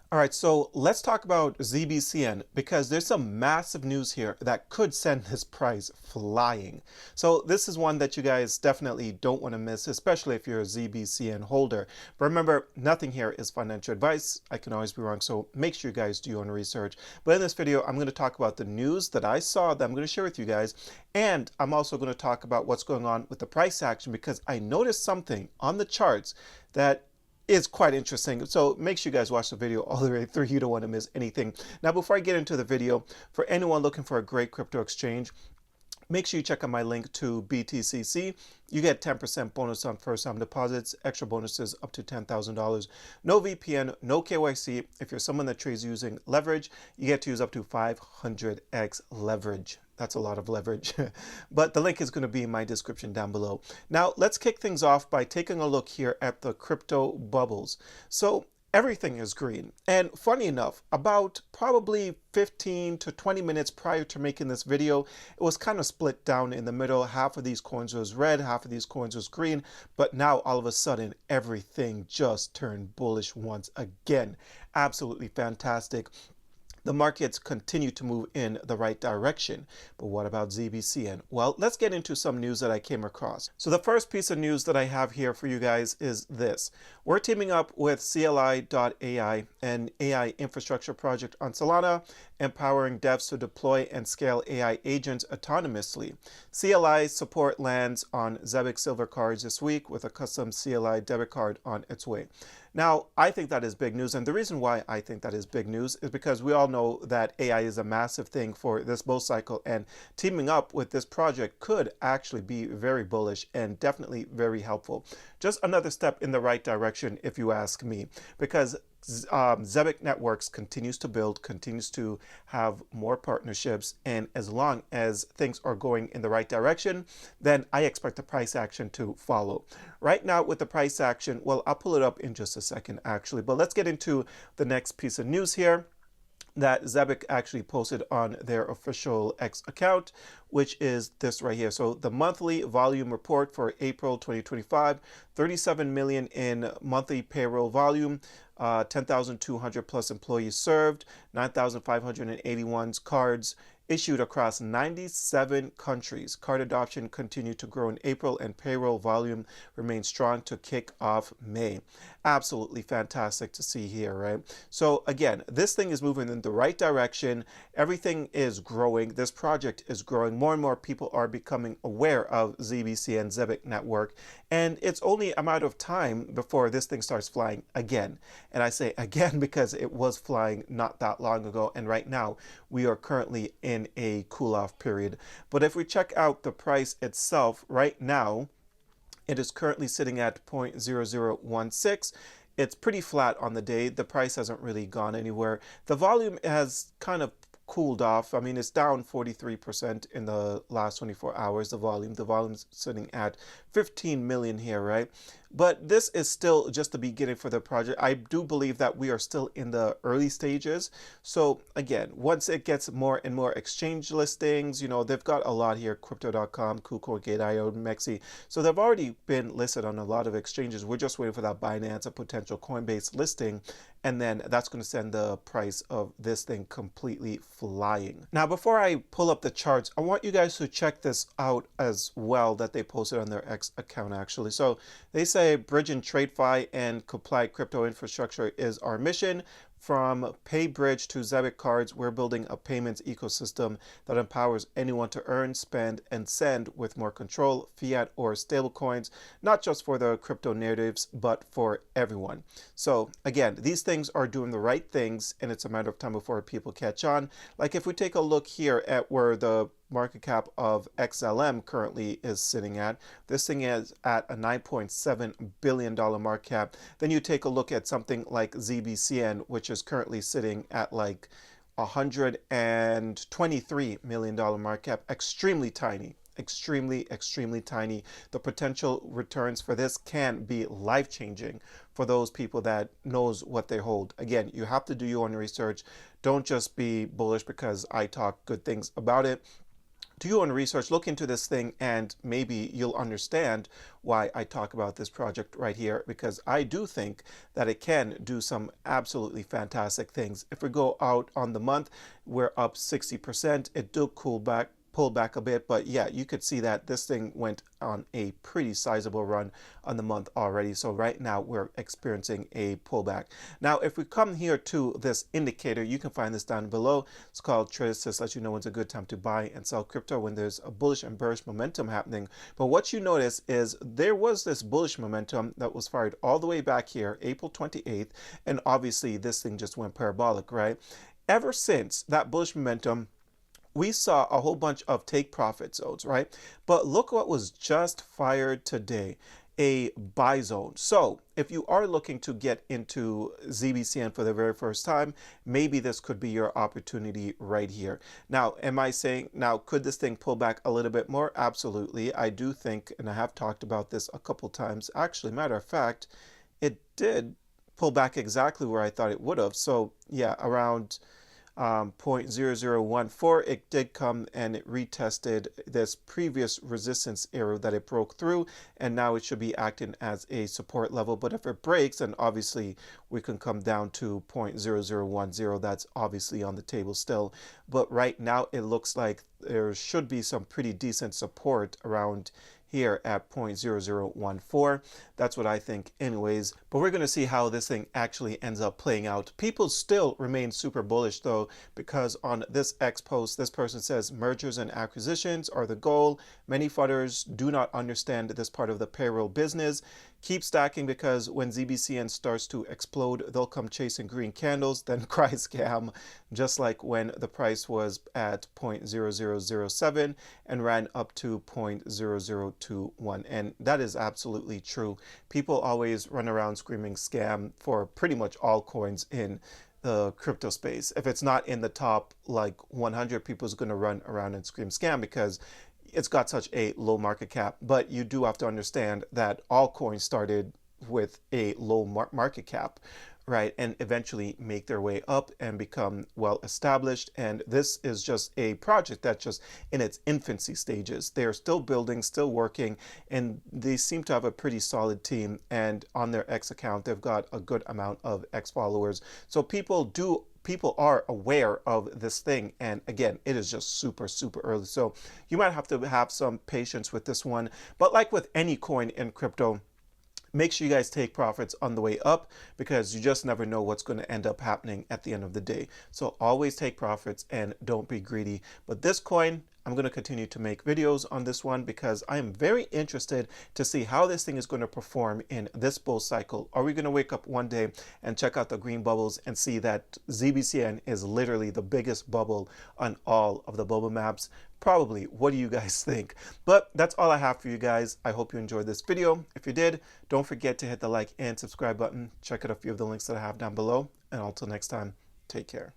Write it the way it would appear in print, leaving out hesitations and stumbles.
All right, so let's talk about Zbcn because there's some massive news here that could send this price flying. So this is one that you guys definitely don't want to miss, especially if you're a Zbcn holder. But remember, nothing here is financial advice. I can always be wrong, so make sure you guys do your own research. But in this video, I'm going to talk about the news that I saw that I'm going to share with you guys. And I'm also going to talk about what's going on with the price action because I noticed something on the charts that is quite interesting. So make sure you guys watch the video all the way through. You don't want to miss anything. Now, before I get into the video, for anyone looking for a great crypto exchange, make sure you check out my link to BTCC. You get 10% bonus on first-time deposits, extra bonuses up to $10,000. No VPN, no KYC. If you're someone that trades using leverage, you get to use up to 500x leverage. That's a lot of leverage. But the link is going to be in my description down below. Now, let's kick things off by taking a look here at the crypto bubbles. So everything is green. And funny enough, about probably 15 to 20 minutes prior to making this video, it was kind of split down in the middle. Half of these coins was red, half of these coins was green. But now all of a sudden, everything just turned bullish once again. Absolutely fantastic. The markets continue to move in the right direction. But what about Zbcn? Well, let's get into some news that I came across. So the first piece of news that I have here for you guys is this. We're teaming up with CLI.ai, an AI infrastructure project on Solana, empowering devs to deploy and scale AI agents autonomously. CLI support lands on Zebec Silver cards this week with a custom CLI debit card on its way. Now, I think that is big news, and the reason why I think that is big news is because we all know that AI is a massive thing for this bull cycle, and teaming up with this project could actually be very bullish and definitely very helpful. Just another step in the right direction, if you ask me, because Zebec Networks continues to build, continues to have more partnerships, and as long as things are going in the right direction, then I expect the price action to follow. Right now with the price action, well, I'll pull it up in just a second actually, but let's get into the next piece of news here that Zebec actually posted on their official X account, which is this right here. So the monthly volume report for April 2025, 37 million in monthly payroll volume, 10,200 plus employees served, 9,581 cards issued across 97 countries. Card adoption continued to grow in April and payroll volume remains strong to kick off May. Absolutely fantastic to see here, right? So again, this thing is moving in the right direction. Everything is growing. This project is growing. More and more people are becoming aware of Zbcn and Zebec network. And it's only a matter of time before this thing starts flying again. And I say again because it was flying not that long ago. And right now we are currently in a cool off period. But if we check out the price itself right now, it is currently sitting at 0.0016. It's pretty flat on the day. The price hasn't really gone anywhere. The volume has kind of cooled off. I mean, it's down 43% in the last 24 hours, the volume's sitting at 15 million here, right? But this is still just the beginning for the project. I do believe that we are still in the early stages. So again, once it gets more and more exchange listings, you know, they've got a lot here, crypto.com, KuCoin, Gate.io, Mexi. So they've already been listed on a lot of exchanges. We're just waiting for that Binance, a potential Coinbase listing. And then that's going to send the price of this thing completely flying. Now, before I pull up the charts, I want you guys to check this out as well that they posted on their X account actually. So they say bridging TradeFi and compliant crypto infrastructure is our mission. From PayBridge to Zebec cards, we're building a payments ecosystem that empowers anyone to earn, spend, and send with more control, fiat or stablecoins, not just for the crypto natives, but for everyone. So again, these things are doing the right things, and it's a matter of time before people catch on. Like if we take a look here at where the market cap of XLM currently is sitting at. This thing is at a $9.7 billion market cap. Then you take a look at something like Zbcn, which is currently sitting at like $123 million market cap. Extremely tiny. Extremely tiny. The potential returns for this can be life-changing for those people that knows what they hold. Again, you have to do your own research. Don't just be bullish because I talk good things about it. do your own research, look into this thing, and maybe you'll understand why I talk about this project right here, because I do think that it can do some absolutely fantastic things. If we go out on the month, we're up 60%. It did pull back a bit, but yeah, you could see that this thing went on a pretty sizable run on the month already. So right now we're experiencing a pullback. Now, if we come here to this indicator, you can find this down below. It's called Trace. This lets you know when's a good time to buy and sell crypto when there's a bullish and bearish momentum happening. But what you notice is there was this bullish momentum that was fired all the way back here, April 28th, and obviously this thing just went parabolic, right? Ever since that bullish momentum, we saw a whole bunch of take profit zones, right? But look what was just fired today, a buy zone. So if you are looking to get into Zbcn for the very first time, maybe this could be your opportunity right here. Now, am I saying, now, could this thing pull back a little bit more? Absolutely. I do think, and I have talked about this a couple times. Actually, matter of fact, it did pull back exactly where I thought it would have. So yeah, around 0.0014, it did come and it retested this previous resistance area that it broke through, and now it should be acting as a support level. But if it breaks, then obviously we can come down to 0.0010. That's obviously on the table still, but right now it looks like there should be some pretty decent support around here at 0.0014. That's what I think anyways, but we're going to see how this thing actually ends up playing out. People still remain super bullish though, because on this X post, this person says mergers and acquisitions are the goal. Many funders do not understand this part of the payroll business. Keep stacking, because when Zbcn starts to explode, they'll come chasing green candles, then cry scam, just like when the price was at 0.0007 and ran up to 0.0021. And that is absolutely true. People always run around screaming scam for pretty much all coins in the crypto space. If it's not in the top like 100, people's going to run around and scream scam because it's got such a low market cap. But you do have to understand that all coins started with a low market cap, right, and eventually make their way up and become well established. And this is just a project that's just in its infancy stages. They're still building, still working, and they seem to have a pretty solid team. And on their X account, they've got a good amount of X followers. So people are aware of this thing, and again, it is just super early, so you might have to have some patience with this one. But like with any coin in crypto, make sure you guys take profits on the way up, because you just never know what's going to end up happening at the end of the day. So always take profits and don't be greedy. But this coin, I'm going to continue to make videos on this one, because I am very interested to see how this thing is going to perform in this bull cycle. Are we going to wake up one day and check out the green bubbles and see that Zbcn is literally the biggest bubble on all of the bubble maps? Probably. What do you guys think? But that's all I have for you guys. I hope you enjoyed this video. If you did, don't forget to hit the like and subscribe button. Check out a few of the links that I have down below. And until next time, take care.